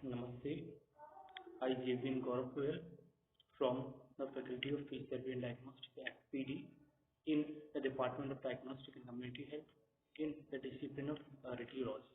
Namaste. I, Jevin Gaurav Goyal from the Faculty of Field Survey and Diagnostics (FPD) in the Department of Diagnostic and Community Health in the discipline of radiology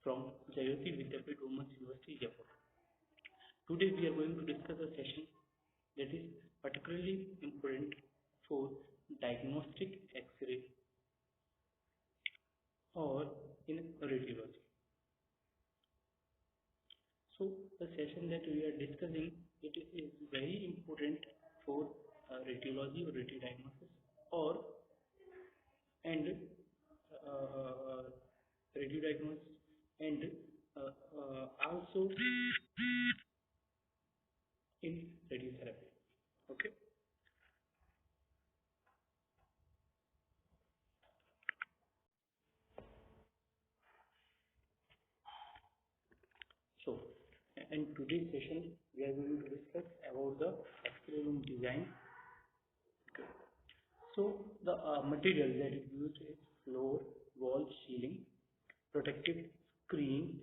from Jayoti Vidyapeeth Women's University, Jaipur. Today we are going to discuss a session that is particularly important for diagnostic X-ray or in radiology. So the session that we are discussing, it is very important for radiology or radiodiagnosis or and radiodiagnosis and also in radiotherapy. Okay. So in today's session, we are going to discuss about the X-ray room design. So the material that is used is floor, wall, ceiling, protective screen,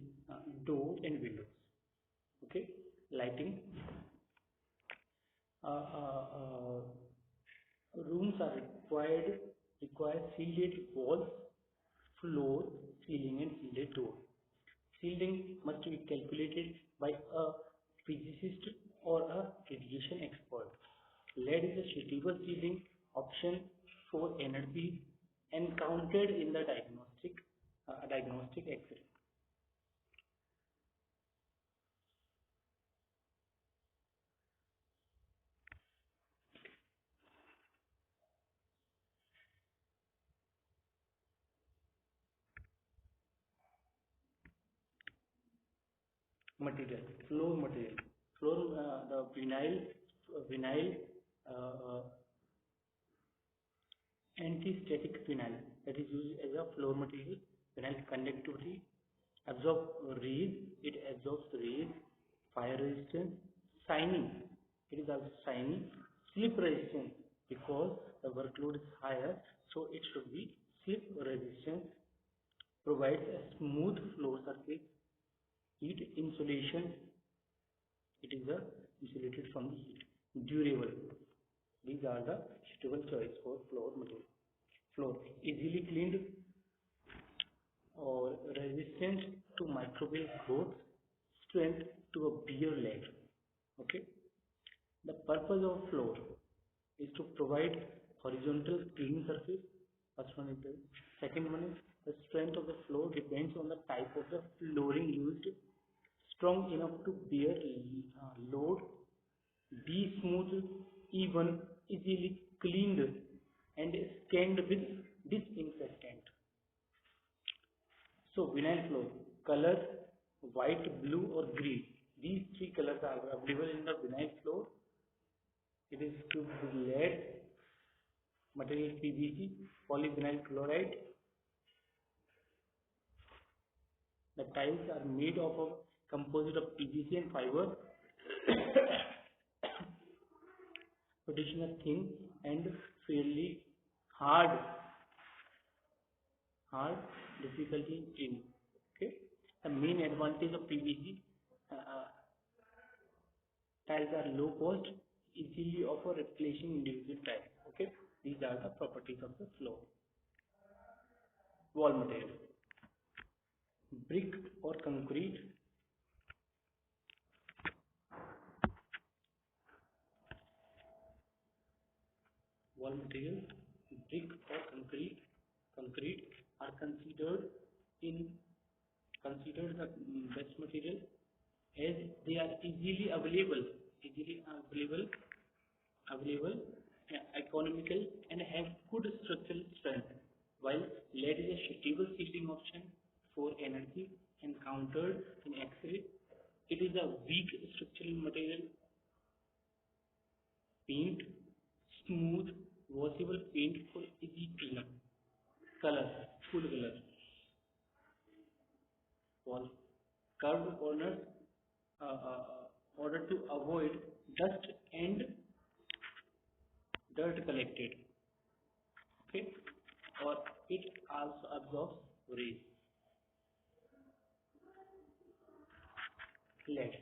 door and windows. Okay, lighting. Rooms are require shielded walls, floor, ceiling and shielded door. Shielding must be calculated by a physicist or a radiation expert. LED is a suitable shielding option for energy encountered in the diagnostic X-ray. Floor, the vinyl uh, anti-static vinyl that is used as a floor material. Vinyl conductivity, it absorbs rays, fire resistance, shining, it is also shiny, slip resistance because the workload is higher, so it should be slip resistance, provides a smooth floor surface, heat insulation, it is insulated from the heat, durable. These are the suitable choice for floor material. Floor easily cleaned or resistant to microbial growth, strength to a beer leg. Okay. The purpose of floor is to provide horizontal clean surface. First one is the second one is the strength of the floor depends on the type of the flooring used. Strong enough to bear load, be smooth, even, easily cleaned and scanned with disinfectant. So vinyl floor, color white, blue or green. These three colors are available in the vinyl floor. It is tubed with lead, material PVC, polyvinyl chloride. The tiles are made of a composite of PVC and fiber, producing a thin and fairly hard, difficulty in cleaning. Okay, the main advantage of PVC tiles are low cost, easily offer replacing individual tiles. Okay, these are the properties of the floor. Wall material, brick or concrete. Wall material, brick or concrete are considered the best material as they are easily available, economical and have good structural strength. While lead is a suitable shielding option for energy encountered in X-ray, it is a weak structural material. Paint, smooth, washable paint for easy cleanup. Color, full color. Wall, curved corners, order to avoid dust and dirt collected. Okay, or it also absorbs rays. lead,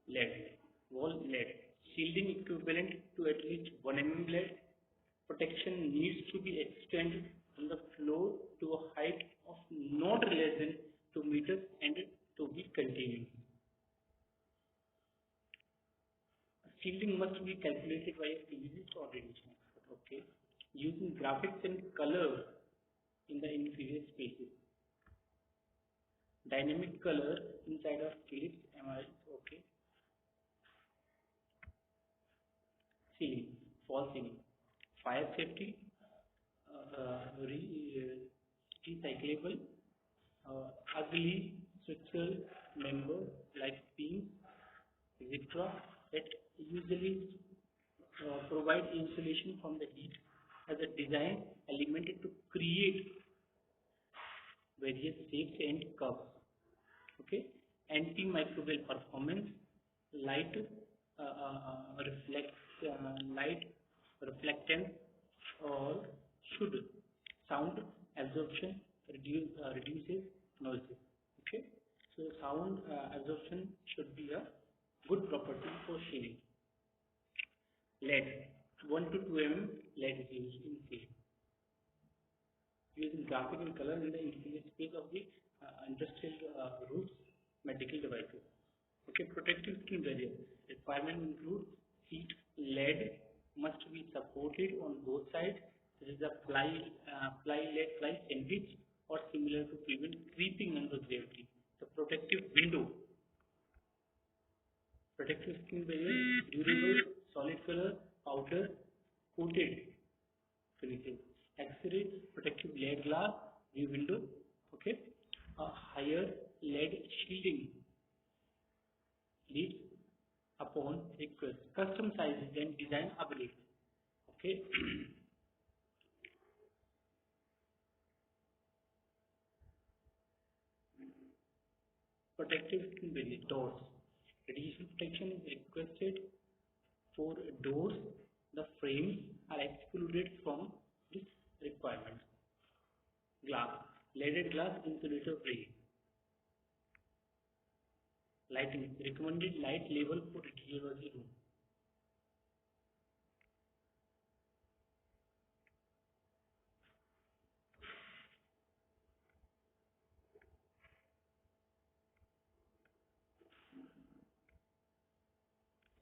lead, wall lead, shielding equivalent to at least 1 mm lead. Protection needs to be extended from the floor to a height of not less than 2 meters and to be continuous. Shielding must be calculated by a physicist or radiation expert. Okay, using graphics and color in the inferior spaces. Dynamic color inside of Philips MRI. Okay. Ceiling, fall ceiling, fire safety, recyclable, ugly structural member like beams, etc. that usually provide insulation from the heat as a design element to create various shapes and curves. Okay, antimicrobial performance, light light reflectance, or should sound absorption reduces noises. Okay, so sound absorption should be a good property for shielding. LED, 1 to 2 mm LED is used in ceiling. Using graphic and color in the interior space of the industrial roofs, medical devices. Okay, protective skin barrier. Requirement include seat lead must be supported on both sides. There is a ply sandwich or similar to prevent creeping under gravity. The protective window. Protective skin barrier, durable, solid color, powder, coated finishes. X-ray, protective lead glass, view window. Okay, a higher lead shielding leads upon request. Custom sizes and design ability. Okay. Protective skin barrier doors. Additional protection is requested for doors. The frames are excluded from this requirement. Glass. Leaded glass insulator free. Lighting. Recommended light level for radiology room.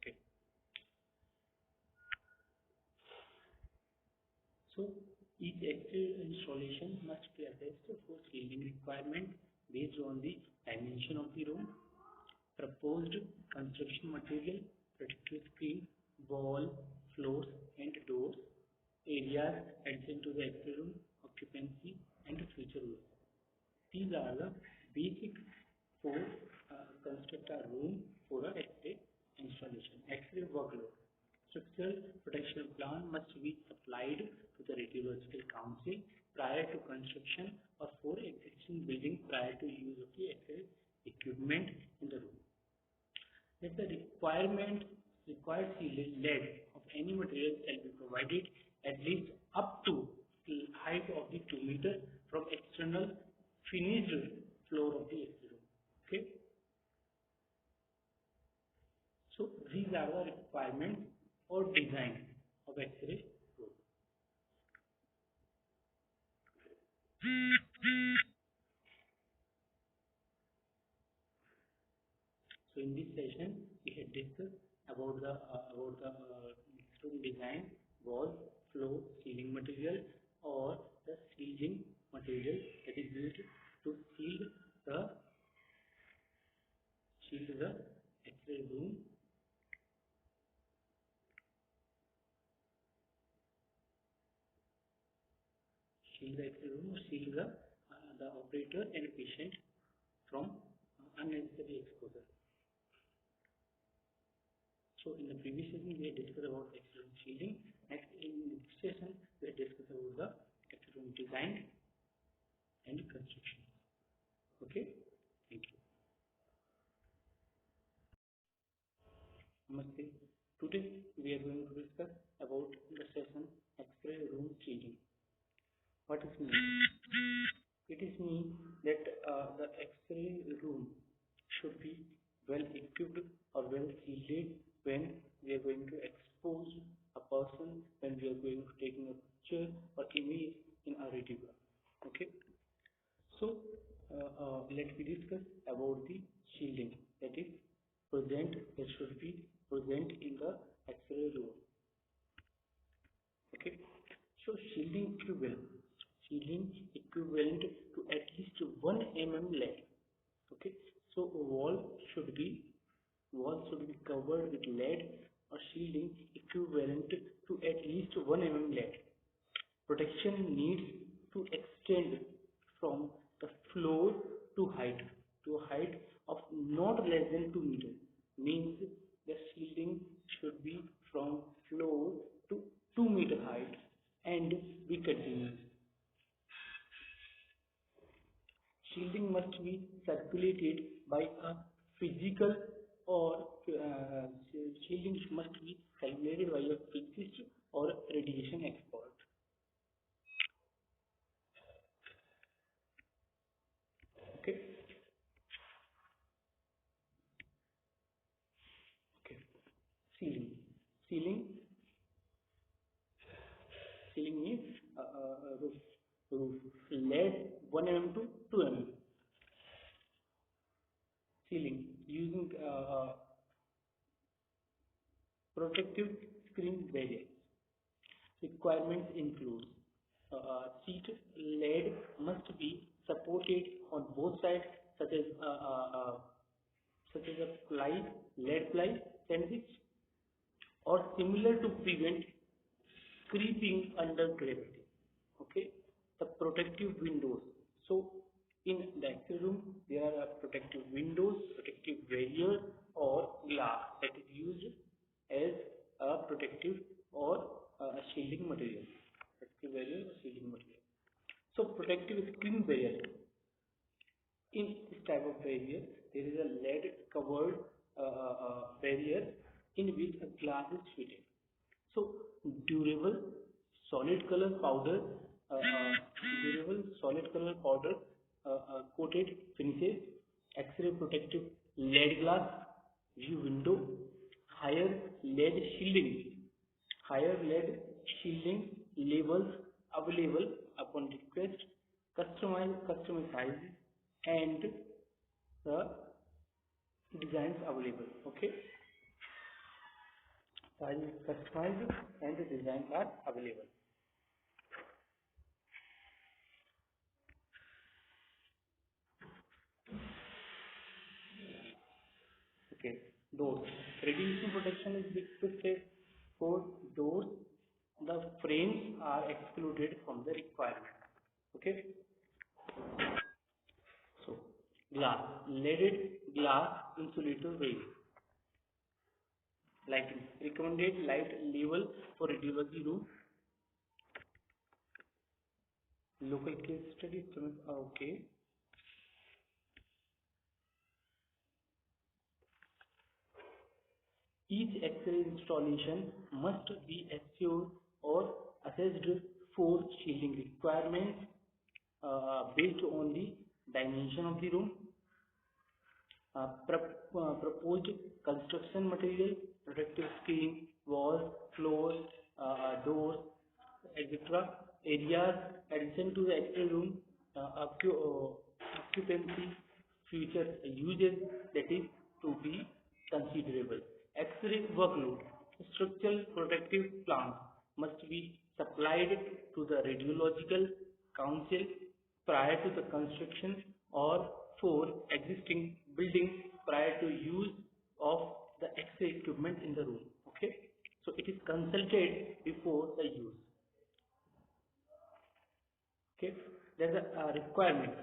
Okay. So each exterior installation must be assessed for shielding requirement based on the dimension of the room, proposed construction material, protective screen, wall, floors and doors, areas adjacent to the exterior room, occupancy and future use. These are the basic for construct a room for a X-ray installation. X-ray workload. Structural protection plan must be supplied to the Radiological Council prior to construction or for existing building prior to use of the X-ray equipment in the room. If the required sealant lead of any material shall be provided at least up to the height of the 2 meter from external finished floor of the X-ray room. Okay. So these are the requirements for design of X-ray room. So in this session, we had discussed about the room design, wall, floor, ceiling material, or the shielding material that is used to shield the X-ray room. Shield the X-ray room, or shield the operator and patient from unnecessary exposure. So in the previous session, we had discussed about X-ray room shielding. Next, in this session, we had discussed about the X-ray room design and construction. Okay, thank you. Namaste. Today we are going to discuss about the session X-ray room shielding. What is mean? It is mean that the X-ray room should be well equipped or well shielded when we are going to expose a person, when we are going to taking a picture or image in a reticle. Okay, so let me discuss about the shielding. That is present. It should be present in the X-ray room. Okay, so shielding equivalent to at least 1 mm lead. Okay, so wall should be covered with lead or shielding equivalent to at least 1 mm lead. Protection needs to extend from the floor to a height of not less than 2 meters. Means the shielding should be from floor to 2 meter height and be continuous. Shielding must be circulated by a physical or shielding must be circulated by a physicist or radiation expert. Okay. Okay. Ceiling. Ceiling. Ceiling means roof. Roof. Lead 1 mm to 2 mm. Ceiling using protective screen barriers. Requirements include seat lead must be supported on both sides, such as a lead ply sandwich, or similar to prevent creeping under gravity. Okay, the protective windows. So in the X-ray room, there are protective windows, protective barrier, or glass that is used as a protective or a shielding material. Protective barrier or shielding material. So protective screen barrier. In this type of barrier, there is a lead covered barrier in which a glass is fitted. So durable solid color powder, uh, uh, coated finishes, X-ray protective lead glass, view window, higher lead shielding, higher lead shielding labels available upon request, customized size and the designs available. Okay, size is customized and the designs are available. Okay, doors. Radiation protection is restricted for doors. The frames are excluded from the requirement. Okay, so glass, leaded glass insulator rail. Lighting. Recommended light level for radiology room. Local case study. Okay. Each X-ray installation must be assured or assessed for shielding requirements based on the dimension of the room, proposed construction material, protective screen, walls, floors, doors, etc. Areas adjacent to the X-ray room, occupancy, future uses that is to be considerable. X-ray workload. Structural protective plans must be supplied to the radiological council prior to the construction or for existing buildings prior to use of the X-ray equipment in the room. Okay, so it is consulted before the use. Okay, there's a requirement.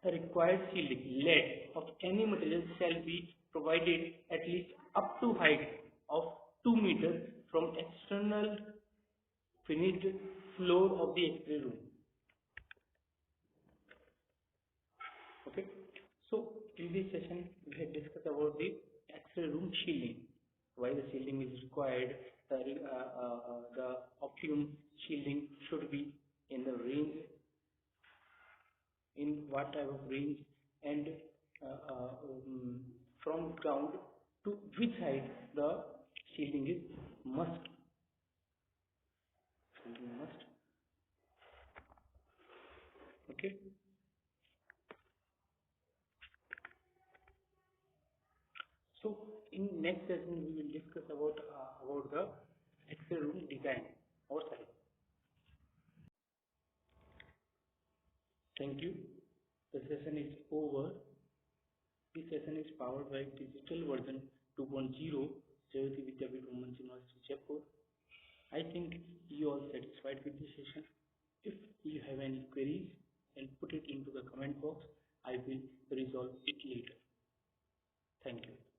The required shielding lead of any material shall be provided at least up to height of 2 meters from external finished floor of the X-ray room. Okay, so in this session we have discussed about the X-ray room shielding, why the shielding is required, the optimum shielding should be in the range in what type of range, and from ground to which side the shielding is must. Shielding must. Okay. So in next session we will discuss about the Excel room design or size. Thank you. The session is over. This session is powered by digital version 2.0 Jayoti Vidyapeeth Women's University Jaipur. I think you are satisfied with this session. If you have any queries, then put it into the comment box. I will resolve it later. Thank you.